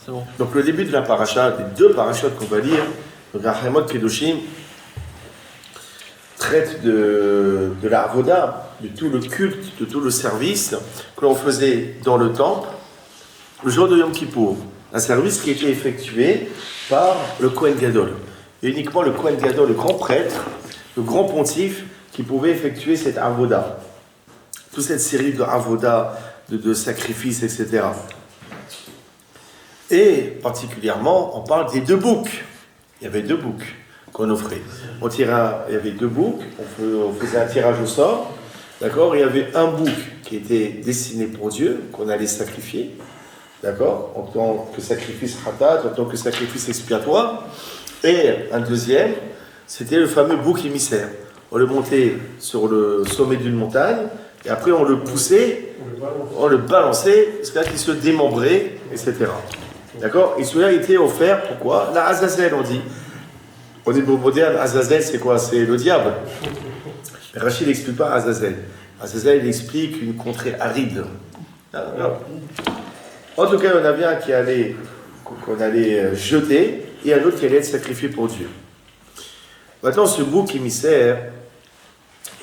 C'est bon. Donc le début de la paracha, des deux parachas qu'on va lire, le Rachemot Kedoshim, traite de la avoda, de tout le culte, de tout le service que l'on faisait dans le temple le jour de Yom Kippour. Un service qui était effectué par le Kohen Gadol. Et uniquement le Kohen Gadol, le grand prêtre, le grand pontife, qui pouvait effectuer cette avoda. Toute cette série de avoda, de sacrifices, etc. Et particulièrement, on parle des deux boucs. Il y avait deux boucs qu'on offrait. Il y avait deux boucs, on faisait un tirage au sort. D'accord. Il y avait un bouc qui était destiné pour Dieu, qu'on allait sacrifier. D'accord, en tant que sacrifice ratat, en tant que sacrifice expiatoire. Et un deuxième, c'était le fameux bouc émissaire. On le montait sur le sommet d'une montagne, et après on le poussait, on le balançait, jusqu'à qu'il se démembrait, etc. D'accord. Et celui-là était offert, pourquoi? La Azazel, on dit. On est beau moderne, Azazel, c'est quoi? C'est le diable. Mais Rachid n'explique pas Azazel. Azazel, il explique une contrée aride. En tout cas, il y en avait un qu'on allait jeter et un autre qui allait être sacrifié pour Dieu. Maintenant, ce bouc émissaire,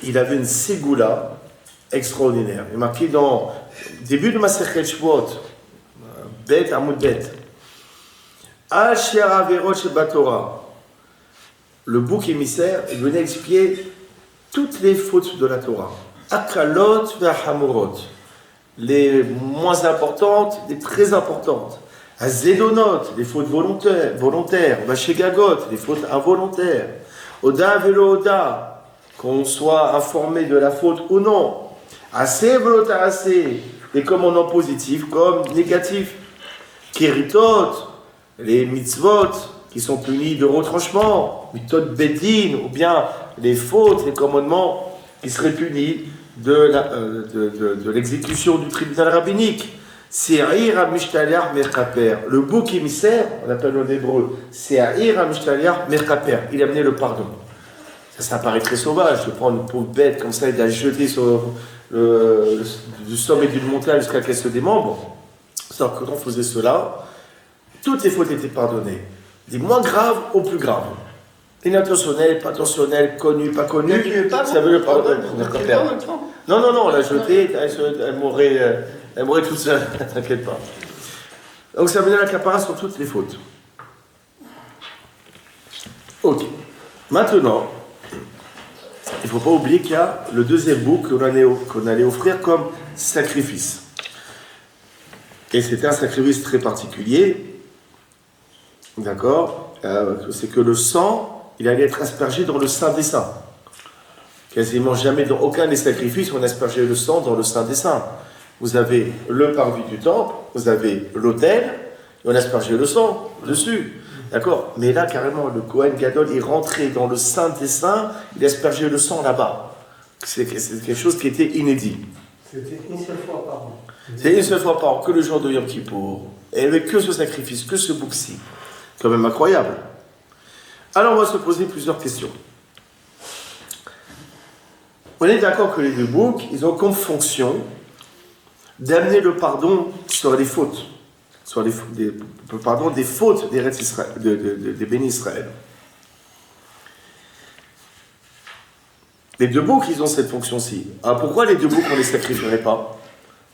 il avait une ségoula extraordinaire. Il est marqué dans le début de Masechet Shvot, Bet Amoud Bet. Asher Averot Shebatora. Le bouc émissaire, il venait expier toutes les fautes de la Torah. Akalot ve'hamorot. Les moins importantes, les très importantes. Azedonot, les fautes volontaires. Vachegagot, les fautes involontaires. Oda velo oda, qu'on soit informé de la faute ou non. Assez volota assez, les commandements positifs comme négatifs. Keritot, les mitzvot, qui sont punis de retranchement. Mitzvot bedin, ou bien les fautes, les commandements qui seraient punis de l'exécution du tribunal rabbinique. Se'ir ha-mishtaliach merkaper. Le bouc émissaire, on appelle en hébreu, Se'ir ha-mishtaliach merkaper. Il amenait le pardon. Ça paraît très sauvage de prendre une pauvre bête comme ça et de la jeter sur du sommet d'une montagne jusqu'à qu'elle se démembre. Alors que quand on faisait cela, toutes les fautes étaient pardonnées. Des moins graves aux plus graves. Inintentionnel, pas intentionnel, connu, pas connu, ça veut le pardon. Non, on l'a jetée, elle mourrait toute seule, t'inquiète pas. Donc ça venait la capara sur toutes les fautes. Ok. Maintenant, il ne faut pas oublier qu'il y a le deuxième bouc qu'on allait offrir comme sacrifice. Et c'était un sacrifice très particulier. D'accord. C'est que le sang, il allait être aspergé dans le Saint des Saints. Quasiment jamais, dans aucun des sacrifices, on aspergeait le sang dans le Saint des Saints. Vous avez le parvis du temple, vous avez l'autel, et on aspergeait le sang dessus. D'accord. Mais là, carrément, le Kohen Gadol est rentré dans le Saint des Saints, il aspergeait le sang là-bas. C'est quelque chose qui était inédit. C'était une seule fois par an. C'est une seule fois par an, que le jour de Yom Kippour. Et il n'y avait que ce sacrifice, que ce bouc-ci. C'est quand même incroyable. Alors, on va se poser plusieurs questions. On est d'accord que les deux boucs, ils ont comme fonction d'amener le pardon sur les fautes. Sur des fautes des bénis Israël. Les deux boucs, ils ont cette fonction-ci. Alors, pourquoi les deux boucs, on ne les sacrifierait pas?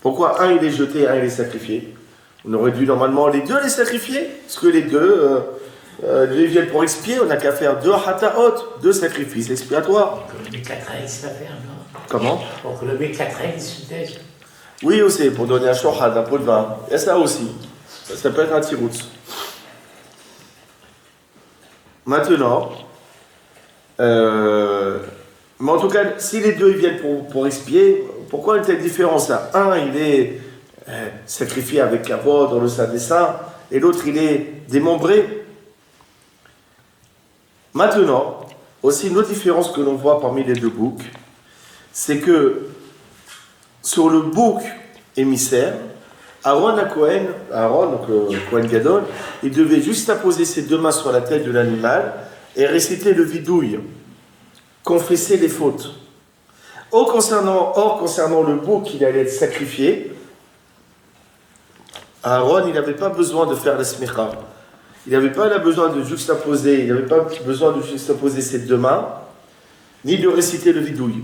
Pourquoi un, il est jeté, un, il est sacrifié? On aurait dû normalement les deux les sacrifier, parce que les deux viennent pour expier, on n'a qu'à faire deux hataot, deux sacrifices expiatoires. Pour le B4 se faire, non? Comment? Pour que le B4 se tèche. Oui, aussi, pour donner un shohad, un pot de vin. Et ça aussi. Ça peut être un tiroutz. Maintenant, mais en tout cas, si les deux ils viennent pour expier, pourquoi une telle différence là? Un, il est sacrifié avec kavod dans le Saint des Saints, et l'autre, il est démembré. Maintenant, aussi une autre différence que l'on voit parmi les deux boucs, c'est que sur le bouc émissaire, Aaron, donc le Kohen Gadol, il devait juste apposer ses deux mains sur la tête de l'animal et réciter le vidouille, confesser les fautes. Or, concernant le bouc qui allait être sacrifié, Aaron, il n'avait pas besoin de faire la smicha. Il n'avait pas besoin de juxtaposer, il n'avait pas besoin de juxtaposer ses deux mains, ni de réciter le vidouille.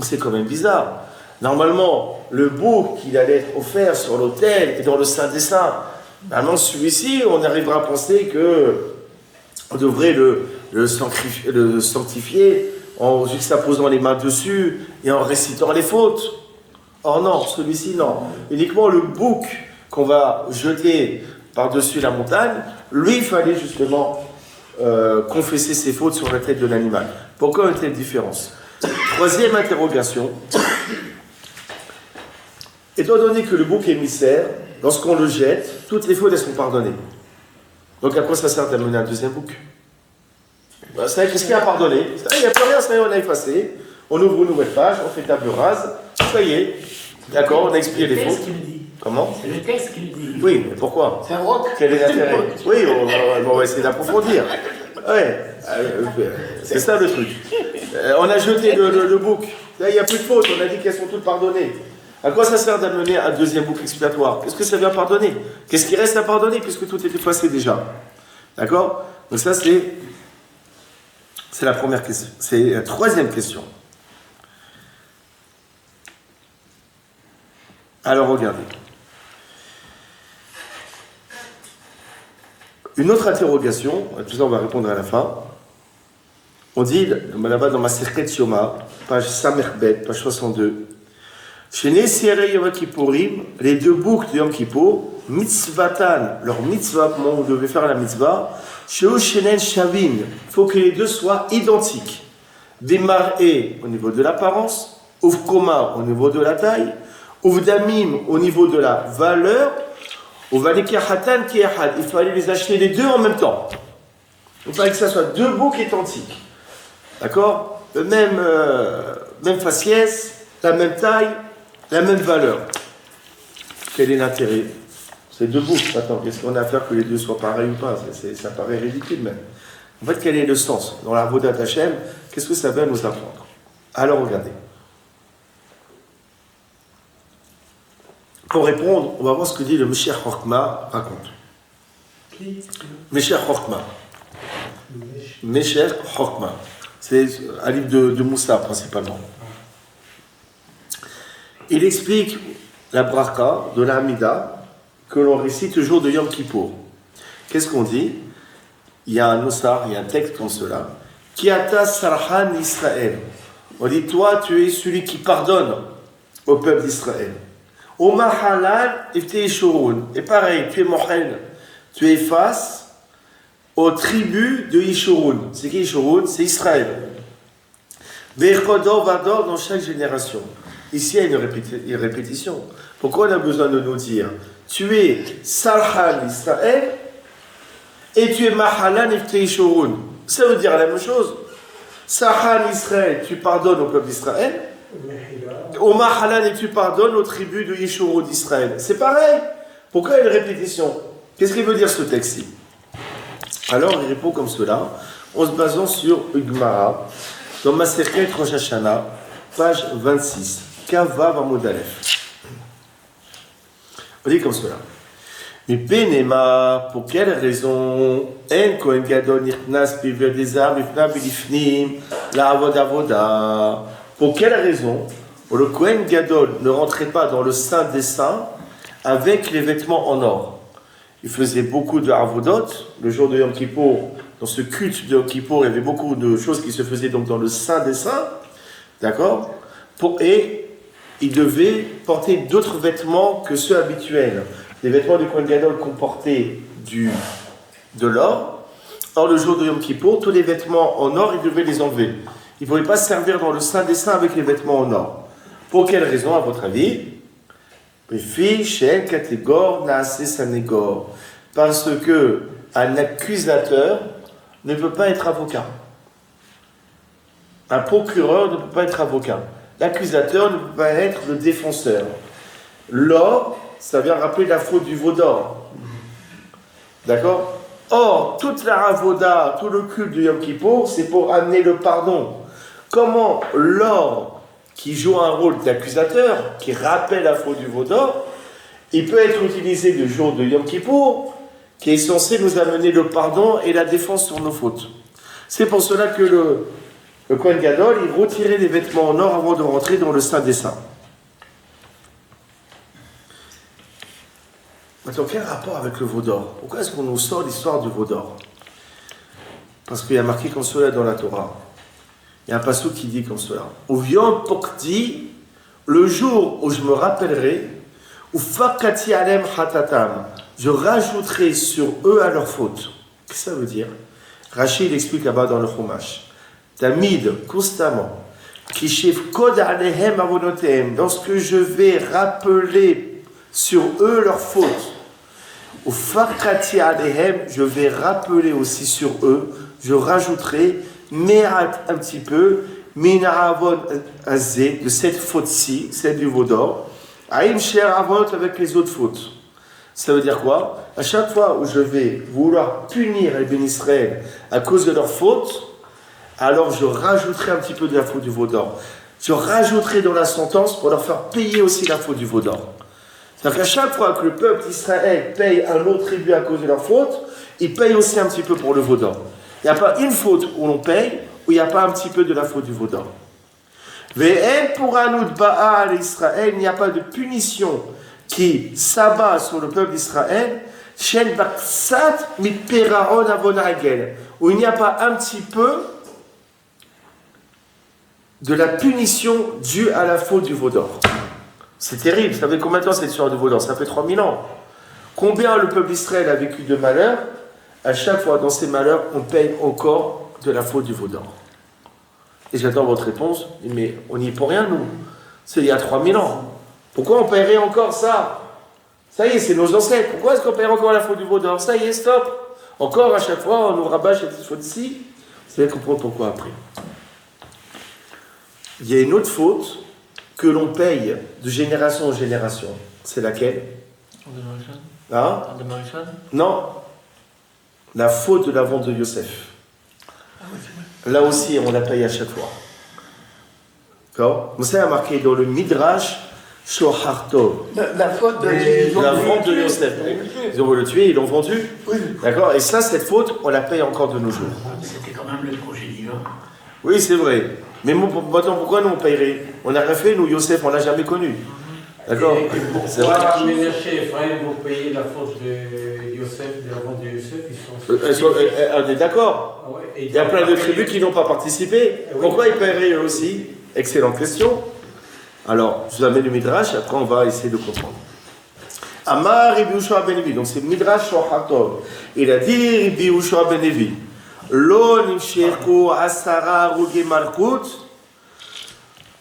C'est quand même bizarre. Normalement, le bouc qu'il allait être offert sur l'autel et dans le Saint des Saints, maintenant celui-ci, on arrivera à penser que on devrait le sanctifier en juxtaposant les mains dessus et en récitant les fautes. Or non, celui-ci non. Uniquement le bouc qu'on va jeter par-dessus la montagne, lui, il fallait justement confesser ses fautes sur la tête de l'animal. Pourquoi une telle différence? Troisième interrogation. Étant donné que le bouc émissaire, lorsqu'on le jette, toutes les fautes elles sont pardonnées. Donc à quoi ça sert d'amener un deuxième bouc? Ben, ça, qu'est-ce qu'il y a à pardonner? Il n'y a plus rien, ça y est, on a effacé. On ouvre une nouvelle page, on fait table rase. Ça y est. D'accord, on a expliqué les fautes. Comment? C'est le texte qui le dit. Oui, mais pourquoi? C'est un roc. Quel est l'intérêt? Oui, on va essayer d'approfondir. Ouais, c'est ça le truc. On a jeté le bouc. Là, il n'y a plus de fautes, on a dit qu'elles sont toutes pardonnées. À quoi ça sert d'amener un deuxième bouc expiatoire? Qu'est-ce que ça vient pardonner? Qu'est-ce qui reste à pardonner puisque tout est effacé déjà? D'accord? Donc ça, c'est la première question. C'est la troisième question. Alors, regardez. Une autre interrogation, tout ça on va répondre à la fin. On dit, là-bas dans ma Masechet Yoma, page Samerbet, page 62, chez Nesirei Yom Kippourim, les deux boucs de Yom Kippour, mitzvatan, leur mitzvah, comment vous devez faire la mitzvah, chez Oshenen Shavin, il faut que les deux soient identiques. Demar'e au niveau de l'apparence, Uvkoma au niveau de la taille, Uvdamim au niveau de la valeur, il fallait les acheter les deux en même temps. Il fallait que ça soit deux boucs identiques. D'accord? Même faciès, la même taille, la même valeur. Quel est l'intérêt? C'est deux boucs. Attends, qu'est-ce qu'on a à faire que les deux soient pareils ou pas? Ça paraît ridicule même. En fait, quel est le sens? Dans la Avodat Hashem, qu'est-ce que ça va nous apprendre? Alors, regardez. Pour répondre, on va voir ce que dit le Meshech Chochma raconte. Qui? Meshech Chochma. Meshech Chochma. C'est un livre de Moussa principalement. Il explique la bracha de la Hamida que l'on récite le jour de Yom Kippour. Qu'est-ce qu'on dit? Il y a un ossar, il y a un texte comme cela. Kiata Sarhan Israël. On dit, toi, tu es celui qui pardonne au peuple d'Israël. Oma halal ifte Yishurun. Et pareil, tu es mohel. Tu effaces aux tribus de Yishurun. C'est qui Yishurun? C'est Israël. Vechodor vador dans chaque génération. Ici, il y a une répétition. Pourquoi on a besoin de nous dire? Tu es Sarhan Israël et tu es Mahalan ifte Yishurun. Ça veut dire la même chose. Sarhan Israël, tu pardonnes au peuple d'Israël. Omar Halan et tu pardonnes aux tribus de Yishurun d'Israël. C'est pareil. Pourquoi il y a une répétition? Qu'est-ce qu'il veut dire ce texte-ci? Alors il répond comme cela, en se basant sur Ugmara, dans Masechet Rosh Hashanah, page 26, Kavav Amud Aleph. On dit comme cela. Mais Benema, pour quelle raison? En Kohen Gadol Nichnas Biver Dezar Bifna Bilifnim La Avoda. Pour quelle raison le Kohen Gadol ne rentrait pas dans le Saint des Saints avec les vêtements en or? Il faisait beaucoup de Avodot, le jour de Yom Kippour, dans ce culte de Yom Kippour, il y avait beaucoup de choses qui se faisaient donc dans le Saint des Saints, d'accord? Et il devait porter d'autres vêtements que ceux habituels. Les vêtements du Kohen Gadol comportaient de l'or. Or, le jour de Yom Kippour, tous les vêtements en or, il devait les enlever. Il ne pouvait pas se servir dans le Saint des Saints avec les vêtements en or. Pour quelle raison, à votre avis? Parce que un accusateur ne peut pas être avocat. Un procureur ne peut pas être avocat. L'accusateur ne peut pas être le défenseur. L'or, ça vient rappeler la faute du veau d'or. D'accord? Or, toute la ravoda, tout le culte de Yom Kippour, c'est pour amener le pardon. Comment l'or, qui joue un rôle d'accusateur, qui rappelle la faute du veau d'or, il peut être utilisé le jour de Yom Kippour, qui est censé nous amener le pardon et la défense sur nos fautes. C'est pour cela que le Kohen Gadol, il retirait les vêtements en or avant de rentrer dans le Saint des Saints. Maintenant, quel rapport avec le veau d'or? Pourquoi est-ce qu'on nous sort l'histoire du veau d'or? Parce qu'il y a marqué comme cela dans la Torah. Il y a un passage qui dit comme cela. Ou Yom Pokti, le jour où je me rappellerai, ou Fakati Alem Hatatam, je rajouterai sur eux à leur faute. Qu'est-ce que ça veut dire? Rachid explique là-bas dans le Chumash. Tamid, constamment, Kishiv Kod Alehem Avonotem, lorsque je vais rappeler sur eux leurs fautes, ou Fakati Alehem, je vais rappeler aussi sur eux, je rajouterai, Me'at un petit peu, Mina Avon Azé, de cette faute-ci, celle du veau d'or, Aïm Sher Avon avec les autres fautes. Ça veut dire quoi? À chaque fois où je vais vouloir punir les bénis Israël à cause de leurs fautes, alors je rajouterai un petit peu de la faute du veau d'or. Je rajouterai dans la sentence pour leur faire payer aussi la faute du veau d'or. C'est-à-dire qu'à chaque fois que le peuple d'Israël paye un autre tribut à cause de leur faute, il paye aussi un petit peu pour le veau d'or. Il n'y a pas une faute où l'on paye, où il n'y a pas un petit peu de la faute du veau d'or. Ve'en pour Anoud Baal Israël, il n'y a pas de punition qui s'abat sur le peuple d'Israël, Shen Baksat mit Peraon Avonagel, où il n'y a pas un petit peu de la punition due à la faute du veau d'or. C'est terrible. Ça fait combien de temps cette histoire du veau d'or? Ça fait 3000 ans. Combien le peuple d'Israël a vécu de malheurs? À chaque fois dans ces malheurs, on paye encore de la faute du veau d'or. Et j'attends votre réponse. Mais on n'y est pour rien, nous. C'est il y a 3000 ans. Pourquoi on paierait encore ça? Ça y est, c'est nos ancêtres. Pourquoi est-ce qu'on paierait encore la faute du veau d'or? Ça y est, stop. Encore à chaque fois, on nous rabâche cette faute-ci. Vous allez comprendre pourquoi après. Il y a une autre faute que l'on paye de génération en génération. C'est laquelle? Hein? Non. La faute de la vente de Yosef. Là aussi, on la paye à chaque fois. D'accord? Vous savez, marqué dans le Midrash, Shohartov. La faute de la vente de Yosef. Ils ont voulu le tuer, ils l'ont vendu. Oui. D'accord? Et ça, cette faute, on la paye encore de nos jours. C'était quand même le projet divin. Oui, c'est vrai. Mais maintenant, pourquoi nous on paierait? On n'a rien fait, nous, Yosef, on ne l'a jamais connu. D'accord? C'est vrai que Ménaché et Ephraïm vont payer la faute de Yosef, de la vente de Yosef. On est d'accord. Ah ouais, Il y a plein de tribus qui n'ont pas participé. Pourquoi ils paieraient eux aussi? Excellente question. Alors, je vous amène le Midrash, après on va essayer de comprendre. Amar Rabbi Yehoshua ben Levi, donc c'est Midrash Shohatov. Il a dit Rabbi Yehoshua ben Levi, Lo nimshechu asara harugei malchut,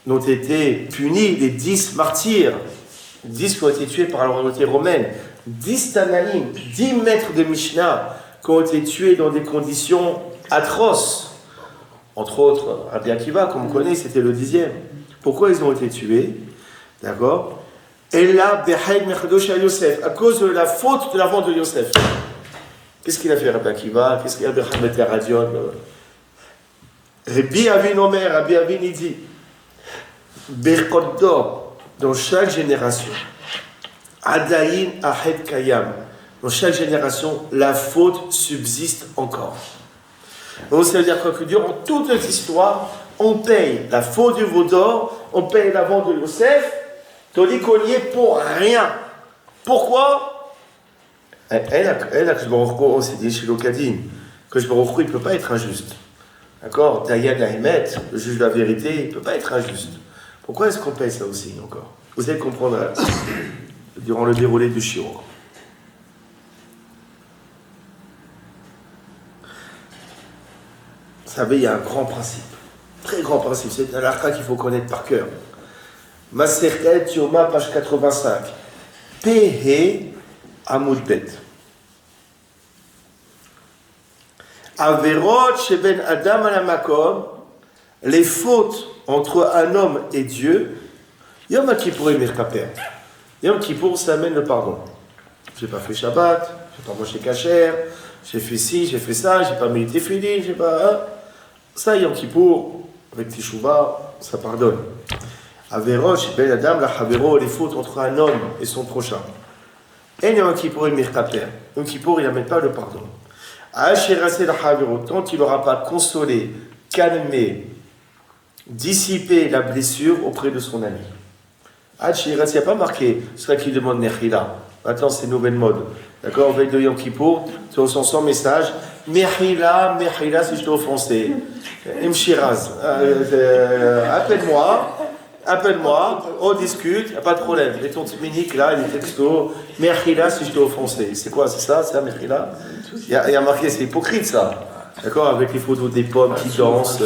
dont étaient punis les 10 martyrs, 10 qui ont été tués par la royauté romaine, 10 Tanaïm, 10 maîtres de Mishnah qui ont été tués dans des conditions atroces. Entre autres, Rabbi Akiva, comme on connaît, c'était le 10e. Pourquoi ils ont été tués? D'accord? Et là, Yosef, à cause de la faute de la vente de Yosef. Qu'est-ce qu'il a fait, Rabbi Akiva? Qu'est-ce qu'il a fait, Rabbi Radion? Rabbi Avin Omer, Rabbi Avin, il dit, Berkot d'or, dans chaque génération, Adaïn Ahed Kayam, dans chaque génération, la faute subsiste encore. Donc, ça veut dire quoi? Que durant toute notre histoire, on paye la faute du veau d'or, on paye la vente de Yosef, tandis qu'on y est pour rien. Pourquoi? On s'est dit chez l'Okadine que je il ne peut pas être injuste. D'accord? Dayan Ahimet, le juge de la vérité, il ne peut pas être injuste. Pourquoi est-ce qu'on paye ça aussi encore? Vous allez comprendre durant le déroulé du shiur. Vous savez, il y a un grand principe. Très grand principe, c'est un halakha qu'il faut connaître par cœur. Masechet Yoma, page 85. Pehe Amoudbet. Averot Sheben Adam Alamakom, les fautes entre un homme et Dieu, Yom Kippour et Merkaper. Yom Kippour, ça amène le pardon. J'ai pas fait Shabbat, j'ai pas mangé kasher, j'ai fait ci, j'ai fait ça, j'ai pas médité fini, j'ai pas. Ça, Yom Kippour, avec Teshuvah, ça pardonne. Averot, Ben Adam, la Havero, les fautes entre un homme et son prochain. Et Yom Kippour, il mirkaper. Yom Kippour, il n'amène pas le pardon. Tant qu'il n'aura pas consolé, calmé, dissipé la blessure auprès de son ami. Il n'y a pas marqué cela qui demande Mechila. Maintenant, c'est une nouvelle mode. D'accord, veille de Yom Kippour, tu reçois son message. Mechila, si je t'ai offensé. Mchiraz, appelle-moi, on discute, il n'y a pas de problème. Et ton minique là, il est texto. Mechila, si je t'ai offensé. C'est quoi, c'est ça, Mechila? Il y a marqué, c'est hypocrite ça. D'accord, avec les photos des pommes qui dansent,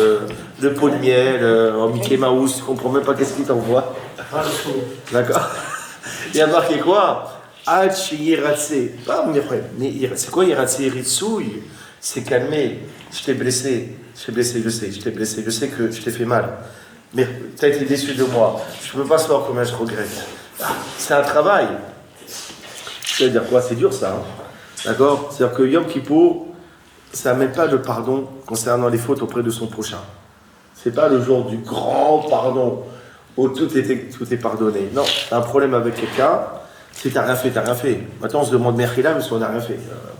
le pot de miel, en Mickey Mouse, tu comprends même pas qu'est-ce qu'il t'envoie. D'accord. Il y a marqué quoi? C'est quoi Yiratse Ritsouille? C'est calmé. Je t'ai blessé, je sais que je t'ai fait mal. Mais tu as été déçu de moi. Je ne peux pas savoir combien je regrette. C'est un travail. Ça veut dire quoi? C'est dur ça. Hein, d'accord? C'est-à-dire que Yom Kippour, ça n'amène pas le pardon concernant les fautes auprès de son prochain. C'est pas le jour du grand pardon où tout est pardonné. Non, tu as un problème avec quelqu'un, si tu n'as rien fait, tu n'as rien fait. Maintenant, on se demande Mechila, mais si on n'a rien fait.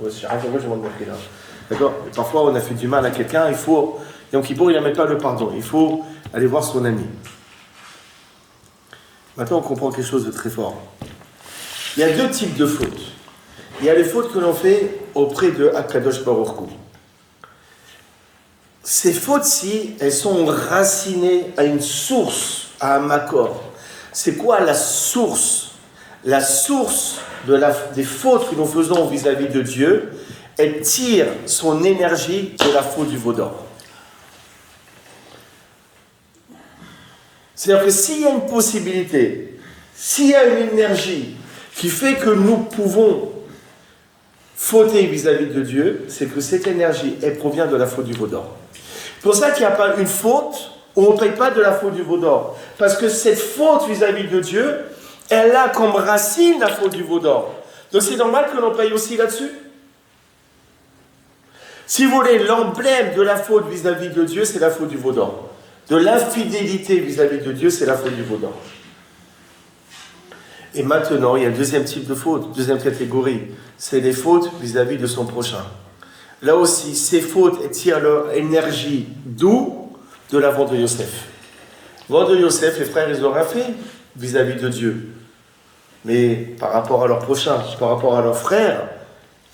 Si rien fait, je demande Mechila. D'accord? Parfois, on a fait du mal à quelqu'un, il faut. Yom Kippour, il n'amène pas le pardon. Il faut aller voir son ami. Maintenant, on comprend quelque chose de très fort. Il y a deux types de fautes. Il y a les fautes que l'on fait auprès de Akadosh Baruch Hu. Ces fautes-ci, elles sont racinées à une source, à un makor. C'est quoi la source? La source des fautes que nous faisons vis-à-vis de Dieu, elle tire son énergie de la faute du veau d'or. C'est-à-dire que s'il y a une possibilité, s'il y a une énergie qui fait que nous pouvons fauter vis-à-vis de Dieu, c'est que cette énergie, elle provient de la faute du veau d'or. C'est pour ça qu'il n'y a pas une faute où on ne paye pas de la faute du veau d'or. Parce que cette faute vis-à-vis de Dieu, elle a comme racine la faute du veau d'or. Donc c'est normal que l'on paye aussi là-dessus. Si vous voulez, l'emblème de la faute vis-à-vis de Dieu, c'est la faute du veau d'or. De l'infidélité vis-à-vis de Dieu, c'est la faute du veau d'or. Et maintenant, il y a un deuxième type de faute, deuxième catégorie. C'est les fautes vis-à-vis de son prochain. Là aussi, ces fautes elles tirent leur énergie d'où? De la vente de Yosef. Vente de Yosef, les frères, ils ont rien fait vis-à-vis de Dieu. Mais par rapport à leur prochain, par rapport à leurs frères,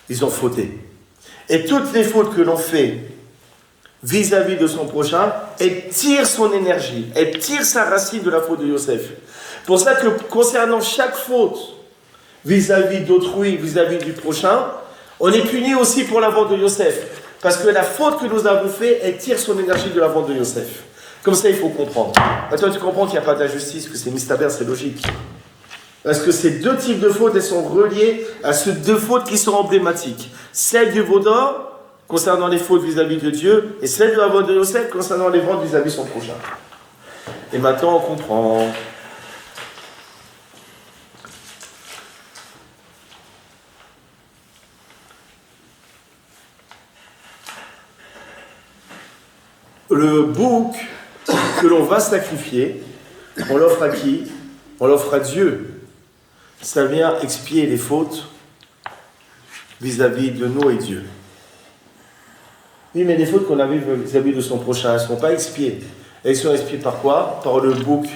ils ont fauté. Et toutes les fautes que l'on fait vis-à-vis de son prochain, elles tirent son énergie, elles tirent sa racine de la faute de Yosef. C'est pour ça que concernant chaque faute vis-à-vis d'autrui, vis-à-vis du prochain, on est puni aussi pour la vente de Yosef. Parce que la faute que nous avons faite, elle tire son énergie de la vente de Yosef. Comme ça, il faut comprendre. Maintenant, tu comprends qu'il n'y a pas d'injustice, que c'est mistaber, c'est logique. Parce que ces deux types de fautes, elles sont reliées à ces deux fautes qui sont emblématiques. Celle du veau d'or, concernant les fautes vis-à-vis de Dieu, et celle de la vente de Yosef, concernant les ventes vis-à-vis de son prochain. Et maintenant, on comprend. Le bouc que l'on va sacrifier, on l'offre à qui? On l'offre à Dieu. Ça vient expier les fautes vis-à-vis de nous et Dieu. Oui, mais les fautes qu'on a vis-à-vis de son prochain, elles ne sont pas expiées. Elles sont expiées par quoi? Par le bouc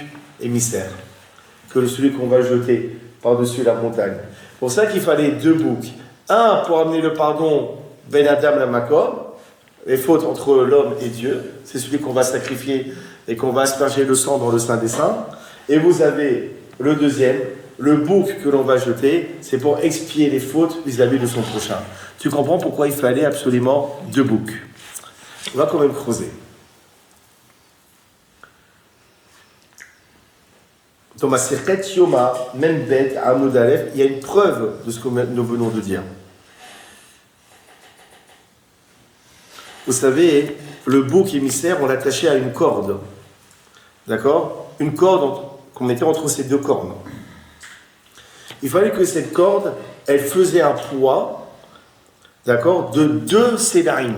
émissaire, que celui qu'on va jeter par-dessus la montagne. C'est pour ça qu'il fallait deux boucs. Un pour amener le pardon, Ben Adam la Makor, les fautes entre l'homme et Dieu, c'est celui qu'on va sacrifier et qu'on va asperger le sang dans le Saint des Saints. Et vous avez le deuxième, le bouc que l'on va jeter, c'est pour expier les fautes vis-à-vis de son prochain. Tu comprends pourquoi il fallait absolument deux boucs. On va quand même creuser. Dans ma Masechet Yoma, même bête, à Amud Aleph, il y a une preuve de ce que nous venons de dire. Vous savez, le bouc émissaire, on l'attachait à une corde. D'accord? Une corde qu'on mettait entre ces deux cornes. Il fallait que cette corde, elle faisait un poids, d'accord, de 2 sélarim.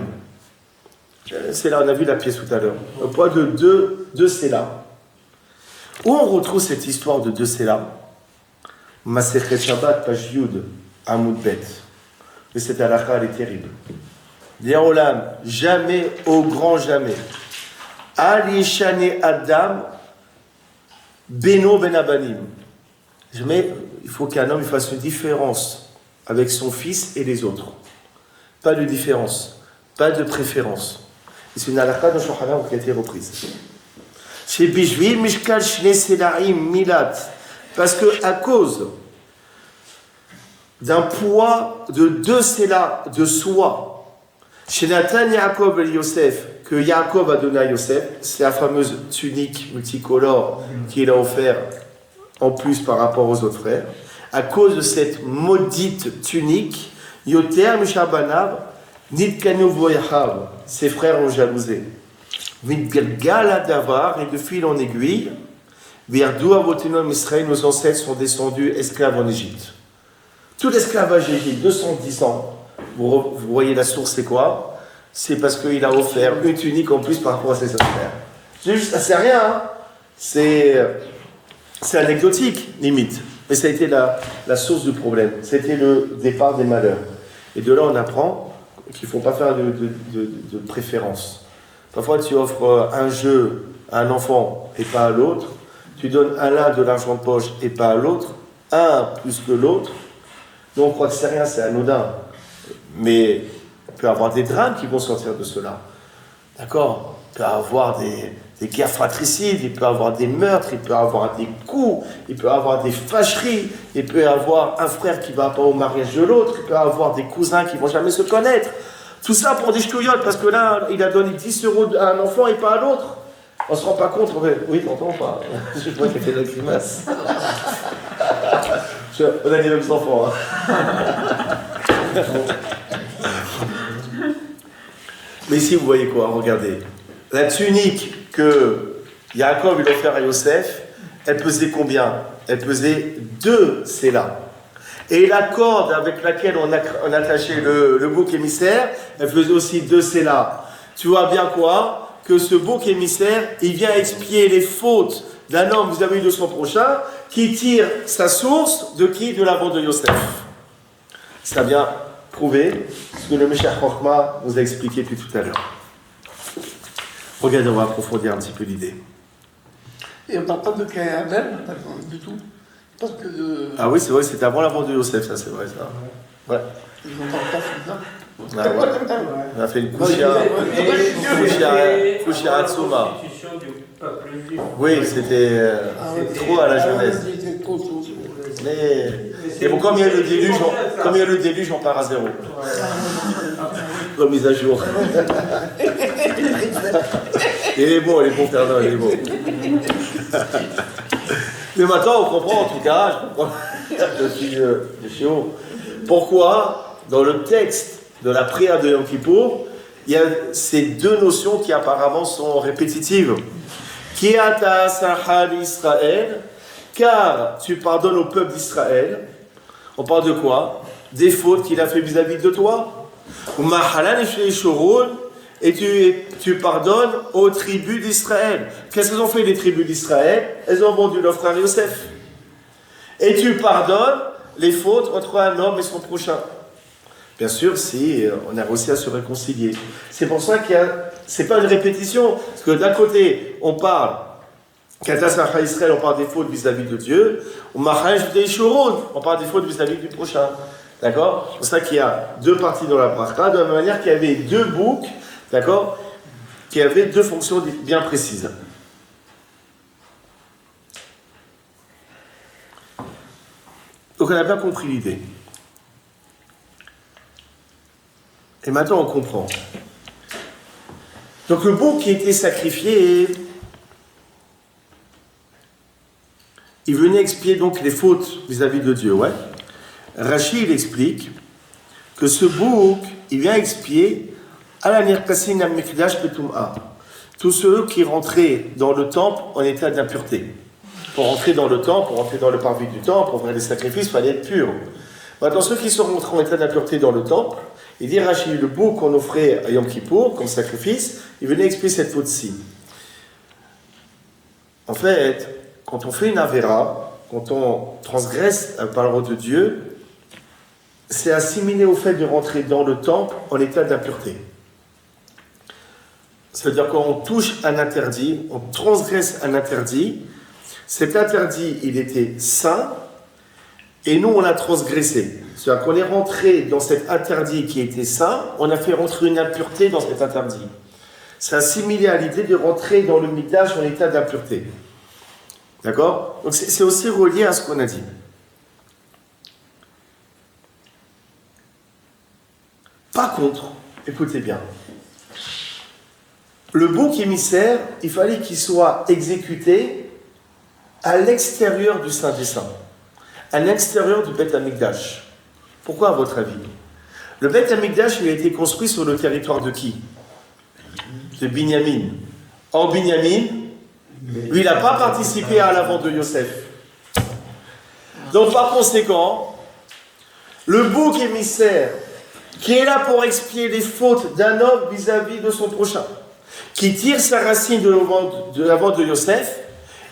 C'est là, on a vu la pièce tout à l'heure. Un poids de 2 sélas. Où on retrouve cette histoire de 2 sélas? Masechet Shabbat, page Yud. Amoudbet. Mais cette halakha, elle est terrible. Léolam, jamais, au grand jamais. Al Yishane Adam, Beno Ben Abanim. Jamais, il faut qu'un homme fasse une différence avec son fils et les autres. Pas de différence, pas de préférence. Et c'est une halakha dans Shulchan qui a été reprise. Chez Bishvil, Mishkal Shne Selaim Milat. Parce que à cause d'un poids de 2 sélas de soie, chez Nathan Yaakov et Yosef, que Yaakov a donné à Yosef, c'est la fameuse tunique multicolore qu'il a offert en plus par rapport aux autres frères. À cause de cette maudite tunique, Yoter Mishabanav, Nitkanu Voyahav, ses frères ont jalousé. Vidgalgala Davar, et de fil en aiguille, Virdou Avotinom Israël, nos ancêtres sont descendus esclaves en Égypte. Tout l'esclavage d'Égypte, 210 ans, vous voyez la source, c'est quoi? C'est parce qu'il a offert une tunique en plus par rapport à ses autres frères. C'est rien, hein? C'est anecdotique, limite. Mais ça a été la source du problème. C'était le départ des malheurs. Et de là, on apprend qu'il ne faut pas faire de préférence. Parfois, tu offres un jeu à un enfant et pas à l'autre. Tu donnes à l'un de l'argent de poche et pas à l'autre. Un plus que l'autre. Nous, on croit que c'est rien, c'est anodin. Mais il peut y avoir des drames qui vont sortir de cela. D'accord? Il peut y avoir des guerres fratricides, il peut y avoir des meurtres, il peut y avoir des coups, il peut y avoir des fâcheries, il peut y avoir un frère qui ne va pas au mariage de l'autre, il peut y avoir des cousins qui ne vont jamais se connaître. Tout ça pour des ch'touillottes, parce que là, il a donné 10 € à un enfant et pas à l'autre. On ne se rend pas compte. Oui, t'entends pas? Je sais pas qui fait la grimace. On a les mêmes enfants. Hein. Mais ici, vous voyez quoi? Regardez. La tunique que Yaakov il a offert à Yosef, elle pesait combien? Elle pesait 2 sélas. Et la corde avec laquelle on attachait le bouc émissaire, elle faisait aussi 2 sélas. Tu vois bien quoi? Que ce bouc émissaire, il vient expier les fautes d'un homme vis-à-vis de son prochain, qui tire sa source de qui? De la bande de Yosef. Ça vient prouver ce que le Meshach Chochma nous a expliqué depuis tout à l'heure. Regardez, on va approfondir un petit peu l'idée. Et on ne parle pas de Caïn même, du tout. Parce que Ah oui, c'est vrai, c'était avant la bande de Yosef, ça, c'est vrai, ça. Ouais. ils n'en parlent pas, c'est ça. Ah, ouais. On a fait une Kushia Atsuma. Oui, c'était trop à la jeunesse. Mais bon, comme il y a le déluge, on part à zéro. Remise à jour. Il est bon, Fernand, il est bon. Mais maintenant, on comprend, en tout cas, je comprends. Je suis haut. Pourquoi, dans le texte de la prière de Yom Kippour, il y a ces 2 notions qui apparemment sont répétitives. Ki ata sahal Israël, car tu pardonnes au peuple d'Israël. On parle de quoi? Des fautes qu'il a fait vis-à-vis de toi. Et tu pardonnes aux tribus d'Israël. Qu'est-ce qu'elles ont fait les tribus d'Israël? Elles ont vendu leur frère Yosef. Et tu pardonnes les fautes entre un homme et son prochain. Bien sûr, si on a réussi à se réconcilier. C'est pour ça c'est pas une répétition. Parce que d'un côté, on parle, Katasracha Israël, on parle des fautes vis-à-vis de Dieu. On parle des fautes vis-à-vis du prochain. D'accord? C'est pour ça qu'il y a 2 parties dans la bracha, de la même manière qu'il y avait 2 boucs, d'accord? Qui avaient 2 fonctions bien précises. Donc on a bien compris l'idée. Et maintenant on comprend. Donc le bouc qui a été sacrifié, il venait expier donc les fautes vis-à-vis de Dieu, ouais. Rachid explique que ce bouc, il vient expier ala nirkasin al-mikdash betum'a. Tous ceux qui rentraient dans le temple en état d'impureté. Pour rentrer dans le temple, pour rentrer dans le parvis du temple, pour faire des sacrifices, il fallait être pur. Maintenant, ceux qui sont rentrés en état d'impureté dans le temple, il dit Rachid, le bouc qu'on offrait à Yom Kippour comme sacrifice, il venait expier cette faute-ci. En fait, quand on fait une avéra, quand on transgresse la parole de Dieu, c'est assimilé au fait de rentrer dans le temple en état d'impureté. C'est-à-dire qu'on touche un interdit, on transgresse un interdit. Cet interdit, il était saint, et nous, on l'a transgressé. C'est-à-dire qu'on est rentré dans cet interdit qui était saint, on a fait rentrer une impureté dans cet interdit. C'est assimilé à l'idée de rentrer dans le mikdash en état d'impureté. D'accord? Donc c'est aussi relié à ce qu'on a dit. Par contre, écoutez bien, le bouc émissaire, il fallait qu'il soit exécuté à l'extérieur du Saint des Saints, à l'extérieur du Beth Amikdash. Pourquoi, à votre avis? Le Beth Amikdash, il a été construit sur le territoire de qui? De Binyamin. Or, Binyamin, lui, il n'a pas participé à la vente de Yosef. Donc, par conséquent, le bouc émissaire, qui est là pour expier les fautes d'un homme vis-à-vis de son prochain, qui tire sa racine de la vente de Yosef,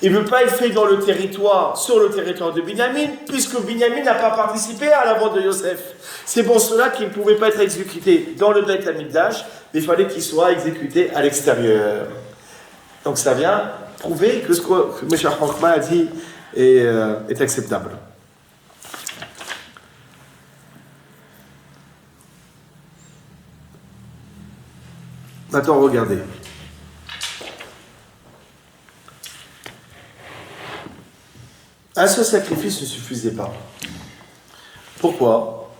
il ne peut pas être fait dans le territoire, sur le territoire de Binyamin, puisque Binyamin n'a pas participé à la vente de Yosef. C'est pour cela qu'il ne pouvait pas être exécuté dans le Beth Amikdash, mais il fallait qu'il soit exécuté à l'extérieur. Donc ça vient prouver que ce que M. Hankma a dit est acceptable. Maintenant, regardez. Un seul sacrifice ne suffisait pas. Pourquoi?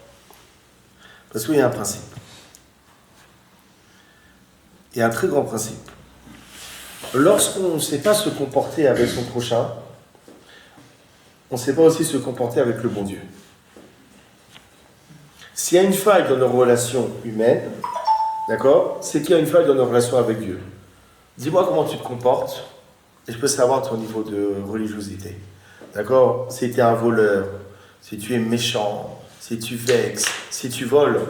Parce qu'il y a un principe. Il y a un très grand principe. Lorsqu'on ne sait pas se comporter avec son prochain, on ne sait pas aussi se comporter avec le bon Dieu. S'il y a une faille dans nos relations humaines, d'accord, c'est qu'il y a une faille dans nos relations avec Dieu. Dis-moi comment tu te comportes, et je peux savoir ton niveau de religiosité. D'accord? Si tu es un voleur, si tu es méchant, si tu vexes, si tu voles,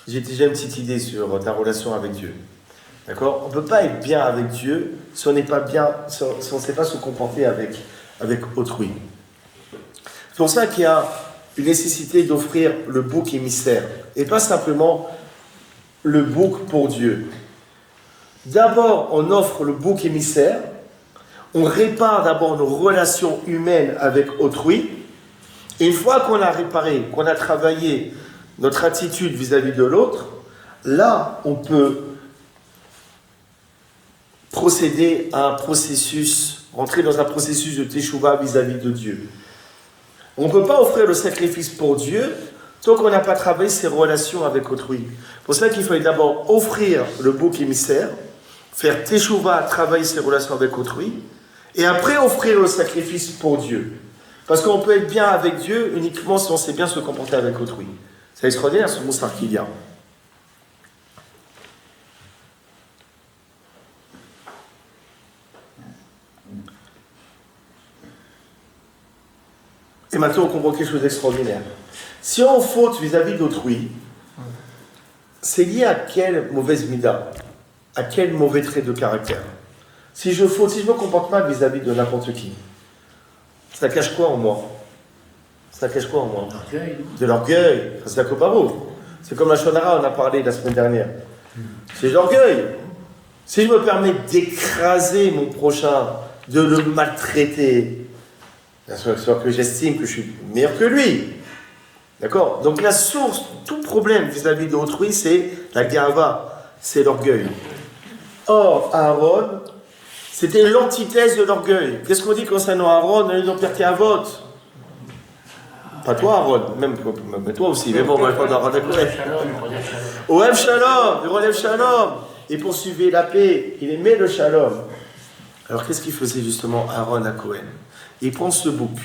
j'ai déjà une petite idée sur ta relation avec Dieu. D'accord? On ne peut pas être bien avec Dieu si on n'est pas bien, si on ne sait pas se comporter avec autrui. C'est pour ça qu'il y a une nécessité d'offrir le bouc émissaire, et pas simplement le bouc pour Dieu. D'abord, on offre le bouc émissaire, on répare d'abord nos relations humaines avec autrui, et une fois qu'on a réparé, qu'on a travaillé notre attitude vis-à-vis de l'autre, là, on peut procéder à un processus, rentrer dans un processus de teshuva vis-à-vis de Dieu. On ne peut pas offrir le sacrifice pour Dieu tant qu'on n'a pas travaillé ses relations avec autrui. C'est pour ça qu'il fallait d'abord offrir le bouc émissaire, faire teshuva, travailler ses relations avec autrui, et après offrir le sacrifice pour Dieu. Parce qu'on peut être bien avec Dieu uniquement si on sait bien se comporter avec autrui. C'est extraordinaire ce moussard qu'il y a. Et maintenant, on comprend quelque chose d'extraordinaire. Si on faute vis-à-vis d'autrui, c'est lié à quelle mauvaise mida, à quel mauvais trait de caractère. Si je faute, si je me comporte mal vis-à-vis de n'importe qui, ça cache quoi en moi? Ça cache quoi en moi? De l'orgueil. C'est la coparo. C'est comme la shonara, on a parlé la semaine dernière. C'est de l'orgueil. Si je me permets d'écraser mon prochain, de le maltraiter, bien sûr que j'estime que je suis meilleur que lui. D'accord? Donc la source, tout problème vis-à-vis d'autrui, c'est la gava, c'est l'orgueil. Or, Aaron, c'était l'antithèse de l'orgueil. Qu'est-ce qu'on dit concernant Aaron? Ils ont perdu un vote. Pas toi, Aaron, même toi aussi. Mais bon, on va pas d'Aaron à côté. Oev Shalom, il relève Shalom. Il poursuivait la paix, il aimait le Shalom. Alors qu'est-ce qu'il faisait justement Aaron à Cohen? Il prend ce bouc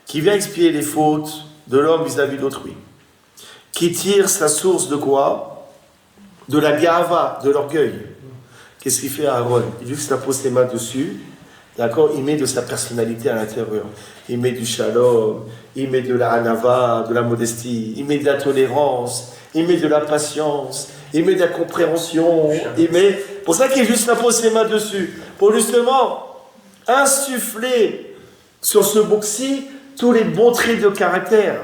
qui vient expier les fautes de l'homme vis-à-vis d'autrui, qui tire sa source de quoi? De la gava, de l'orgueil. Qu'est-ce qu'il fait Aaron? Il lui pose ses mains dessus, d'accord? Il met de sa personnalité à l'intérieur. Il met du shalom, il met de la hanava, de la modestie, il met de la tolérance, il met de la patience, il met de la compréhension, il met... Pour ça qu'il juste pose ses mains dessus, pour justement insuffler sur ce bouc-ci tous les bons traits de caractère.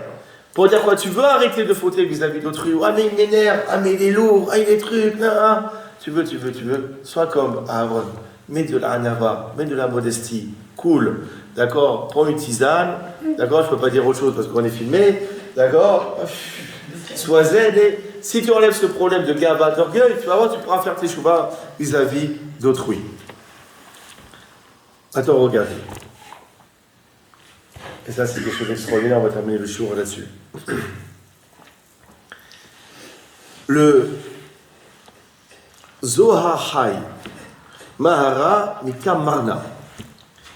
Pour dire quoi? Tu veux arrêter de fauter vis-à-vis d'autrui. Ah, mais il m'énerve. Ah, mais il est lourd. Ah, il est truc. Ah. Tu veux. Sois comme Aaron. Mets de la hanava, mets de la modestie. Cool. D'accord? Prends une tisane. D'accord? Je ne peux pas dire autre chose parce qu'on est filmé. D'accord? Sois zen. Et si tu enlèves ce problème de gaba, d'orgueil, tu vas voir, tu pourras faire tes chouvas vis-à-vis d'autrui. Attends, regardez. Et ça, c'est quelque chose d'extraordinaire. On va terminer le jour là-dessus. Le Zohar Hay, Mahara Mikam Marna.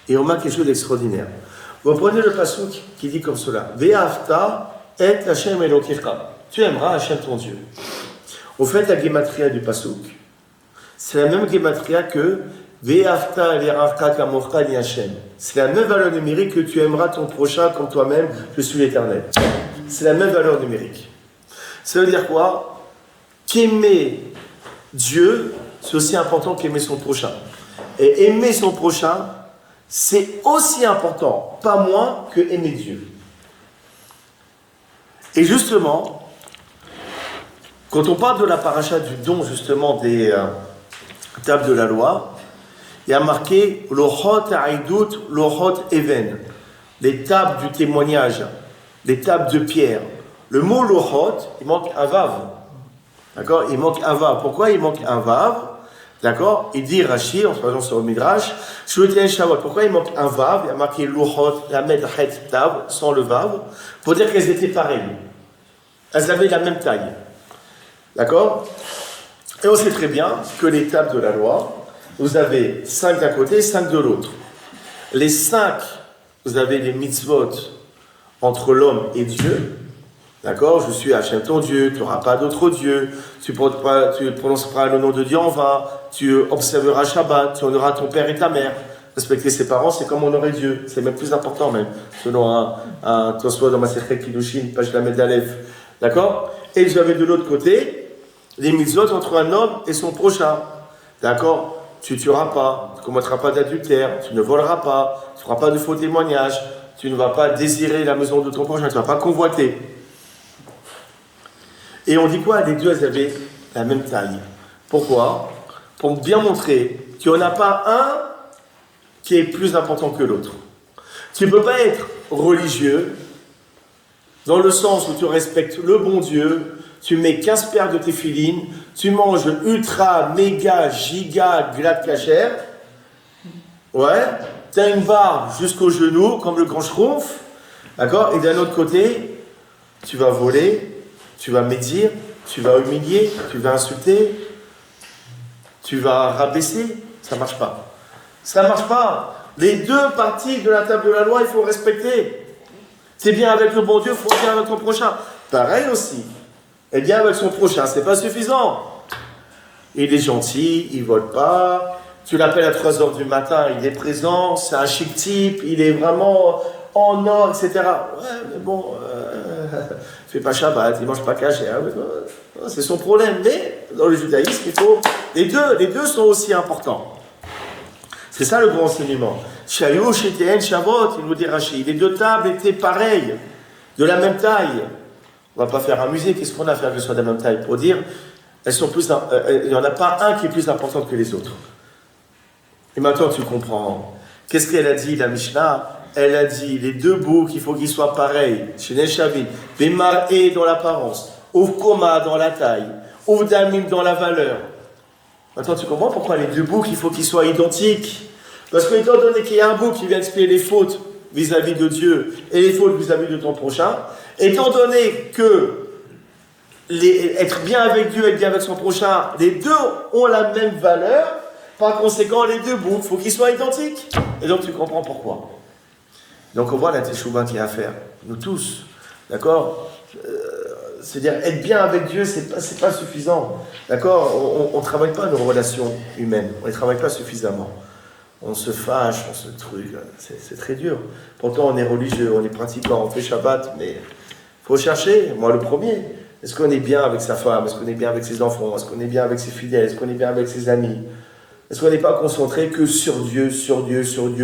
Et on a quelque chose d'extraordinaire. Vous prenez le passouk qui dit comme cela: Ve'afta et Hashem Elokecha. Tu aimeras Hashem ton Dieu. Au fait, la gématria du passouk, c'est la même gématria que Ve'afta Ve'afta Kamorcha ni Hashem. C'est la même valeur numérique que tu aimeras ton prochain comme toi-même, je suis l'Éternel. C'est la même valeur numérique. Ça veut dire quoi? Qu'aimer Dieu, c'est aussi important qu'aimer son prochain. Et aimer son prochain, c'est aussi important, pas moins, que aimer Dieu. Et justement, quand on parle de la paracha du don, justement, des tables de la loi, il y a marqué Lohot Aïdout, Lohot Even, les tables du témoignage, les tables de pierre. Le mot Lohot, il manque un vav. D'accord? Il manque un vav. Pourquoi il manque un vav? D'accord? Il dit Rashi, en se basant sur le Midrash, Shuletian Shavot. Pourquoi il manque un vav? Il y a marqué Lohot, la Medhet Tab, sans le vav, pour dire qu'elles étaient pareilles. Elles avaient la même taille. D'accord? Et on sait très bien que les tables de la loi, vous avez 5 d'un côté et 5 de l'autre. Les 5, vous avez les mitzvot entre l'homme et Dieu. D'accord? Je suis Hachem ton Dieu, tu n'auras pas d'autre Dieu, tu prononceras le nom de Dieu en vain, tu observeras Shabbat, tu honoreras ton père et ta mère. Respecter ses parents, c'est comme honorer Dieu. C'est même plus important, même, selon un Tosfot dans ma Masechet Kiddushin, page Lamed Aleph. D'accord? Et vous avez de l'autre côté les mitzvot entre un homme et son prochain. D'accord? Tu ne tueras pas, tu ne commettras pas d'adultère, tu ne voleras pas, tu ne feras pas de faux témoignages, tu ne vas pas désirer la maison de ton prochain, tu ne vas pas convoiter. Et on dit quoi? Les deux, elles avaient la même taille. Pourquoi? Pour bien montrer qu'il n'y en a pas un qui est plus important que l'autre. Tu ne peux pas être religieux dans le sens où tu respectes le bon Dieu, tu mets 15 paires de téphilines, tu manges ultra, méga, giga, glad kasher, ouais, tu as une barbe jusqu'aux genoux, comme le grand schtroumpf, d'accord? Et d'un autre côté, tu vas voler, tu vas médire, tu vas humilier, tu vas insulter, tu vas rabaisser, ça ne marche pas. Ça ne marche pas. Les deux parties de la table de la loi, il faut respecter. C'est bien avec le bon Dieu, il faut bien avec ton prochain. Pareil aussi. Et bien avec son prochain, c'est pas suffisant. Il est gentil, il ne vole pas. Tu l'appelles à 3h du matin, il est présent, c'est un chic type, il est vraiment en or, etc. Ouais, mais bon, fait pas Shabbat, il mange pas caché. Hein, c'est son problème. Mais dans le judaïsme, il faut. Les deux sont aussi importants. C'est ça le grand enseignement. Shayou, Sheteen, Shavot, il nous dit Rachid. Les deux tables étaient pareilles, de la même taille. On ne va pas faire un musée, qu'est-ce qu'on a à faire qu'elles soient de la même taille? Pour dire, elles sont plus, il n'y en a pas un qui est plus important que les autres. Et maintenant tu comprends. Qu'est-ce qu'elle a dit, la Mishnah? Elle a dit, les deux boucs, il faut qu'ils soient pareils. Chez Neshavi, Bémaré dans l'apparence, Ouvkoma dans la taille, Ouvdamim dans la valeur. Maintenant tu comprends pourquoi les deux boucs, il faut qu'ils soient identiques. Parce que étant donné qu'il y a un bouc qui vient expier les fautes vis-à-vis de Dieu et les fautes vis-à-vis de ton prochain, étant donné que être bien avec Dieu et être bien avec son prochain, les deux ont la même valeur, par conséquent, les deux bouts, il faut qu'ils soient identiques. Et donc tu comprends pourquoi. Donc on voit la teshuva qu'il y a à faire, nous tous, d'accord? C'est-à-dire, être bien avec Dieu, c'est pas suffisant, d'accord? On ne travaille pas nos relations humaines, on ne les travaille pas suffisamment. On se fâche, on se truc, c'est très dur. Pourtant, on est religieux, on est pratiquant, on fait Shabbat, mais il faut chercher, moi le premier. Est-ce qu'on est bien avec sa femme? Est-ce qu'on est bien avec ses enfants? Est-ce qu'on est bien avec ses fidèles? Est-ce qu'on est bien avec ses amis? Est-ce qu'on n'est pas concentré que sur Dieu,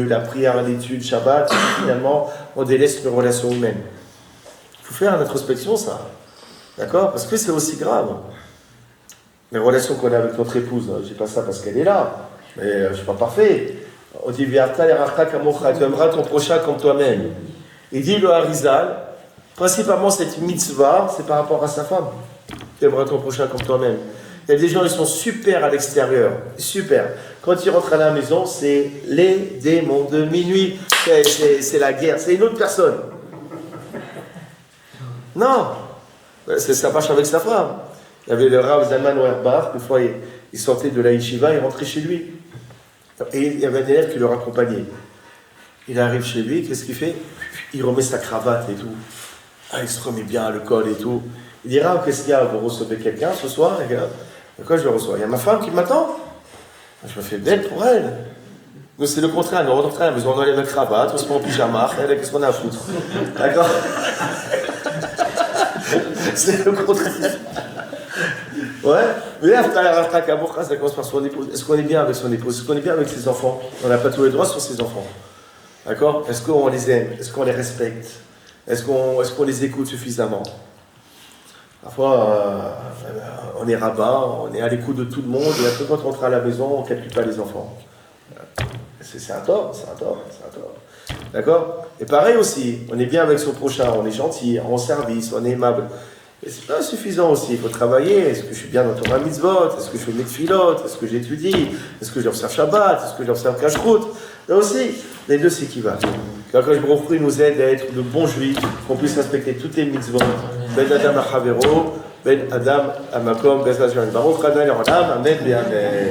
la prière, l'étude, Shabbat, et finalement, on délaisse nos relations humaines? Il faut faire l'introspection, ça. D'accord? Parce que c'est aussi grave. Les relations qu'on a avec notre épouse, je dis pas ça parce qu'elle est là, mais je suis pas parfait. On dit, tu aimeras ton prochain comme toi-même. Il dit, le Harizal, principalement cette mitzvah, c'est par rapport à sa femme. Tu aimeras ton prochain comme toi-même. Il y a des gens, ils sont super à l'extérieur, super. Quand ils rentrent à la maison, c'est les démons de minuit, c'est la guerre, c'est une autre personne. Non, ça marche avec sa femme. Il y avait le Rav Zalman Auerbach, une fois il sortait de la yeshiva, il rentrait chez lui. Et il y avait un élève qui le raccompagnait. Il arrive chez lui, qu'est-ce qu'il fait? Il remet sa cravate et tout. Ah, il se remet bien le col et tout. Il dit, Rav, qu'est-ce qu'il y a? Vous recevez quelqu'un ce soir? Et quoi je le reçois? Il y a ma femme qui m'attend. Je me fais belle pour elle. Nous, c'est le contraire. Nous rentrons à la maison, on enlève la cravate, on se met en pyjama. Elle, qu'est-ce qu'on a à foutre? D'accord? C'est le contraire. Ouais, mais là, ça commence par son épouse. Est-ce qu'on est bien avec son épouse? Est-ce qu'on est bien avec ses enfants? On n'a pas tous les droits sur ses enfants. D'accord? Est-ce qu'on les aime? Est-ce qu'on les respecte? Est-ce qu'on les écoute suffisamment? Parfois, on est rabat, on est à l'écoute de tout le monde, et après, quand on rentre à la maison, on ne calcule pas les enfants. C'est un tort, c'est un tort, c'est un tort. D'accord? Et pareil aussi, on est bien avec son prochain, on est gentil, on rend service, on est aimable. Mais c'est pas suffisant aussi, il faut travailler. Est-ce que je suis bien dans Torah Mitzvot? Est-ce que je fais mes tfilotes? Est-ce que j'étudie? Est-ce que j'observe Shabbat? Est-ce que j'observe Kashrut? Là aussi, les deux s'équivalent. Quand je Baruch Hu nous aide à être de bons juifs, qu'on puisse respecter toutes les mitzvot, Ben Adam à Chavero, Ben Adam à Makom, Ben Baruch Adonai Olam, Amen, Amen.